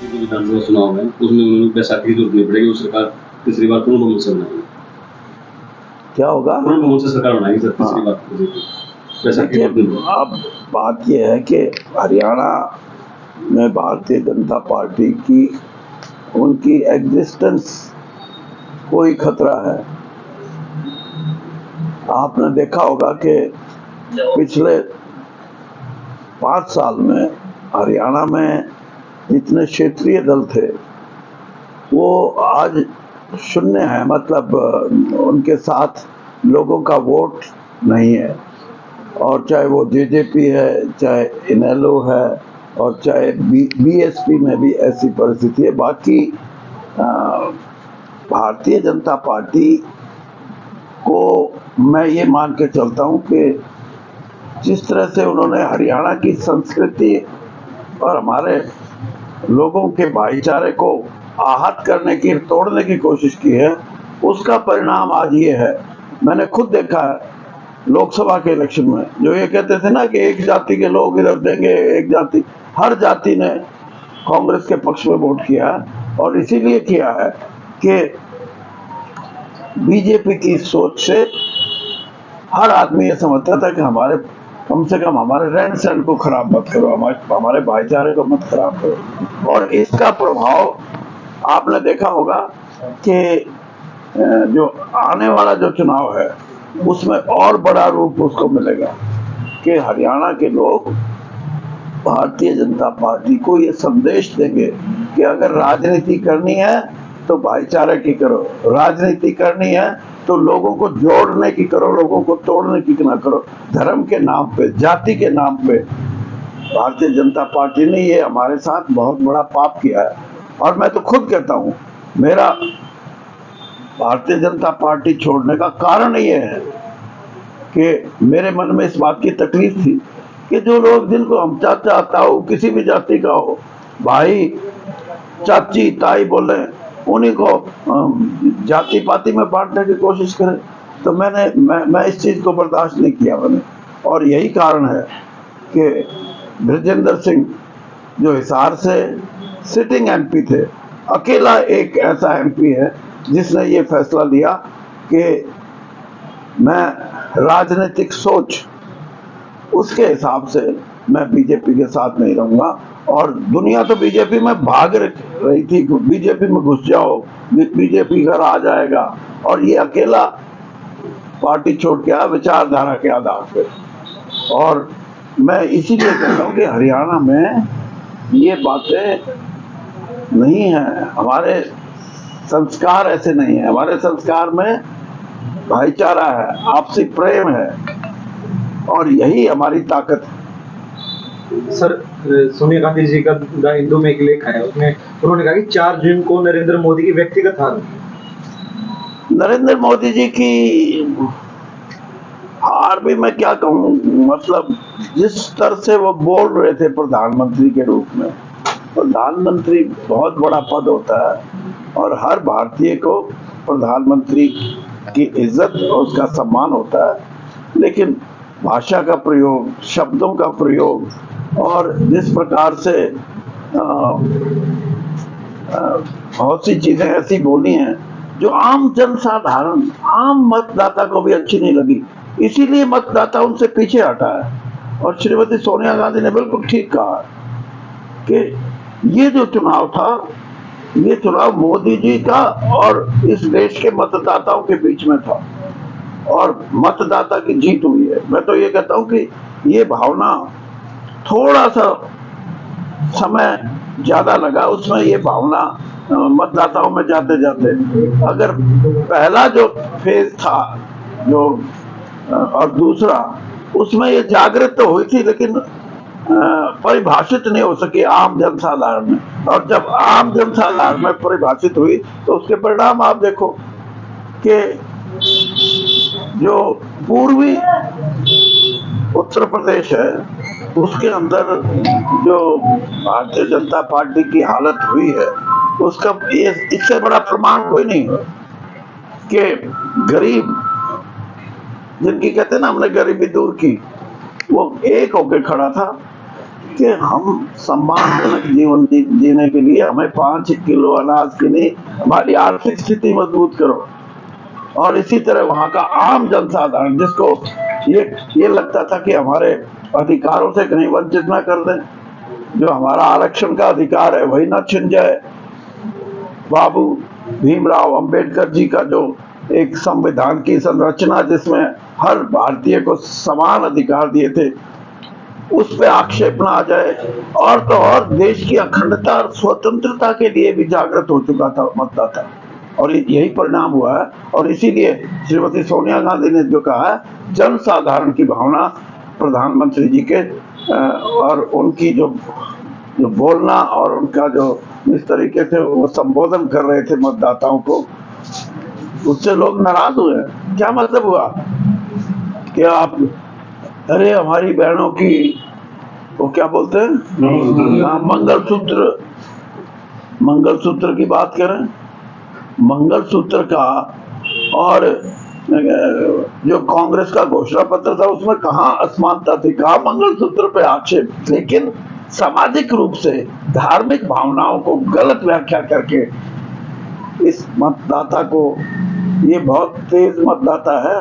जो विधानसभा चुनाव है उसमें उन्होंने बैसाखी की जरूरत नहीं पड़ेगी, वो सरकार तीसरी बार पूर्ण बहुमत से बनाएगी। क्या होगा? पूर्ण बहुमत से सरकार बनाएगी सर तीसरी बार बैसाखी की जरूरत नहीं देखिए, पड़ेगी। अब बात यह है कि हरियाणा में भारतीय जनता पार्टी की उनकी एग्जिस्टेंस कोई खतरा है। आपने देखा होगा कि पिछले 5 साल में हरियाणा में जितने क्षेत्रीय दल थे वो आज शून्य है, मतलब उनके साथ लोगों का वोट नहीं है। और चाहे वो जेजेपी है, चाहे इनेलो है, और चाहे बीएसपी में भी ऐसी परिस्थिति है। बाकी भारतीय जनता पार्टी को मैं ये मान के चलता हूँ कि जिस तरह से उन्होंने हरियाणा की संस्कृति और हमारे लोगों के भाईचारे को आहत करने की, तोड़ने की कोशिश की है, उसका परिणाम आज ये है। मैंने खुद देखा है लोकसभा के इलेक्शन में, जो ये कहते थे ना कि एक जाति के लोग इधर देंगे, एक जाति, हर जाति ने कांग्रेस के पक्ष में वोट किया है। और इसीलिए किया है कि बीजेपी की सोच से हर आदमी ये समझता था कि हमारे, कम से कम हमारे रहन सहन को खराब मत करो, हमारे भाईचारे को मत खराब करो। और इसका प्रभाव आपने देखा होगा कि जो आने वाला जो चुनाव है उसमें और बड़ा रूप उसको मिलेगा कि हरियाणा के लोग भारतीय जनता पार्टी को ये संदेश देंगे कि अगर राजनीति करनी है तो भाईचारे की करो, राजनीति करनी है तो लोगों को जोड़ने की करो, लोगों को तोड़ने की ना करो। धर्म के नाम पे, जाति के नाम पे भारतीय जनता पार्टी ने ये हमारे साथ बहुत बड़ा पाप किया है। और मैं तो खुद कहता हूँ, मेरा भारतीय जनता पार्टी छोड़ने का कारण ये है कि मेरे मन में इस बात की तकलीफ थी कि जो लोग, जिनको हम चाचा ताऊ किसी भी जाति का हो, भाई चाची ताई बोले, उन्हीं को जाति पाति में बांटने की कोशिश करें, तो मैं इस चीज को बर्दाश्त नहीं किया मैंने। और यही कारण है कि बृजेंद्र सिंह जो हिसार से सिटिंग एमपी थे, अकेला एक ऐसा एमपी है जिसने ये फैसला लिया कि मैं राजनीतिक सोच उसके हिसाब से मैं बीजेपी के साथ नहीं रहूंगा। और दुनिया तो बीजेपी में भाग रही थी, बीजेपी में घुस जाओ, बीजेपी घर आ जाएगा, और ये अकेला पार्टी छोड़ के आया विचारधारा के आधार पे। और मैं इसीलिए कहता हूँ कि हरियाणा में ये बातें नहीं है, हमारे संस्कार ऐसे नहीं है। हमारे संस्कार में भाईचारा है, आपसी प्रेम है, और यही हमारी ताकत है। सर, सोनिया गांधी जी का द हिंदू में एक लेख है, उसमें उन्होंने कहा कि 4 जून को नरेंद्र मोदी की व्यक्तिगत हार। नरेंद्र मोदी जी की हार भी मैं क्या कहूँ, मतलब जिस तरह से वो बोल रहे थे प्रधानमंत्री के रूप में, प्रधानमंत्री बहुत बड़ा पद होता है और हर भारतीय को प्रधानमंत्री की इज्जत और उसका सम्मान होता है, लेकिन भाषा का प्रयोग, शब्दों का प्रयोग, और जिस प्रकार से बहुत सी चीजें ऐसी बोली हैं जो आम जनसाधारण, आम मतदाता को भी अच्छी नहीं लगी, इसीलिए मतदाता उनसे पीछे हटा है। और श्रीमती सोनिया गांधी ने बिल्कुल ठीक कहा कि ये जो चुनाव था, ये चुनाव मोदी जी का और इस देश के मतदाताओं के बीच में था, और मतदाता की जीत हुई है। मैं तो ये कहता हूँ कि ये भावना, थोड़ा सा समय ज्यादा लगा उसमें, ये भावना मतदाताओं में जाते जाते, अगर पहला जो फेज था जो और दूसरा, उसमें ये जागृत तो हुई थी, लेकिन परिभाषित नहीं हो सकी आम जनसाधारण में। और जब आम जनसाधारण में परिभाषित हुई तो उसके परिणाम आप देखो कि जो पूर्वी उत्तर प्रदेश है उसके अंदर जो भारतीय जनता पार्टी की हालत हुई है, उसका इससे बड़ा प्रमाण कोई नहीं है कि गरीब, जिनकी कहते हैं ना हमने गरीबी दूर की, वो एक होके खड़ा था कि हम सम्मानजनक जीवन जीने के लिए हमें 5 किलो अनाज की नहीं, हमारी आर्थिक स्थिति मजबूत करो। और इसी तरह वहाँ का आम जनसाधारण जिसको ये लगता था कि हमारे अधिकारों से कहीं वंचित ना कर दें, जो हमारा आरक्षण का अधिकार है वही ना छिन जाए। बाबू भीमराव अंबेडकर जी का जो एक संविधान की संरचना जिसमें हर भारतीय को समान अधिकार दिए थे, उस पे आक्षेप ना आ जाए। और तो और देश की अखंडता और स्वतंत्रता के लिए भी जागृत हो चुका था मतदाता, और यही परिणाम हुआ है। और इसीलिए श्रीमती सोनिया गांधी ने जो कहा है, जन साधारण की भावना प्रधानमंत्री जी के और उनकी जो बोलना और उनका जो इस तरीके से वो संबोधन कर रहे थे मतदाताओं को, उससे लोग नाराज हुए। क्या मतलब हुआ कि आप, अरे हमारी बहनों की वो क्या बोलते हैं, मंगलसूत्र की बात करें, मंगलसूत्र का और जो कांग्रेस का घोषणा पत्र था उसमें कहाँ असमानता थी, कहाँ मंगलसूत्र पे आक्षेप। लेकिन सामाजिक रूप से धार्मिक भावनाओं को गलत व्याख्या करके इस मतदाता को, ये बहुत तेज मतदाता है,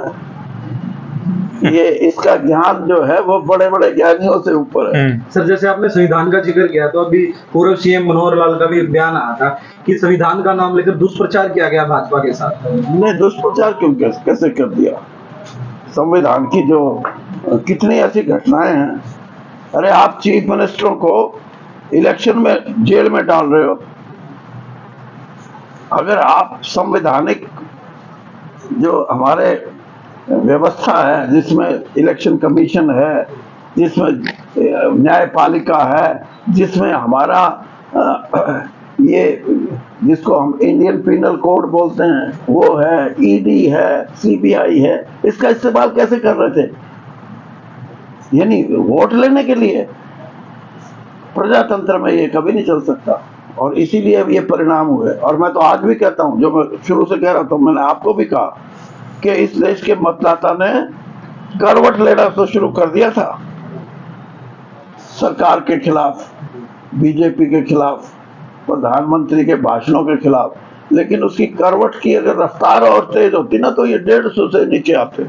ये इसका ज्ञान जो है वो बड़े बड़े ज्ञानियों से ऊपर है। सर, जैसे आपने संविधान का जिक्र किया, तो अभी पूर्व सीएम मनोहर लाल का भी बयान आया था कि संविधान का नाम लेकर दुष्प्रचार किया गया भाजपा के साथ। नहीं, दुष्प्रचार क्यों, कैसे कर दिया? संविधान की जो कितनी ऐसी घटनाएं हैं। अरे आप चीफ मिनिस्टरों को इलेक्शन में जेल में डाल रहे हो। अगर आप संवैधानिक जो हमारे व्यवस्था है, जिसमें इलेक्शन कमीशन है, जिसमें न्यायपालिका है, जिसमें हमारा ये जिसको हम इंडियन पिनल कोड बोलते हैं वो है, ईडी है, सीबीआई है, इसका इस्तेमाल कैसे कर रहे थे? यानी वोट लेने के लिए। प्रजातंत्र में ये कभी नहीं चल सकता, और इसीलिए ये परिणाम हुए। और मैं तो आज भी कहता हूं, जो मैं शुरू से कह रहा था, मैंने आपको भी कहा कि इस देश के मतदाता ने करवट लेना तो शुरू कर दिया था सरकार के खिलाफ, बीजेपी के खिलाफ, प्रधानमंत्री के भाषणों के खिलाफ। लेकिन उसकी करवट की अगर रफ्तार और तेज होती ना, तो ये 150 से नीचे आते।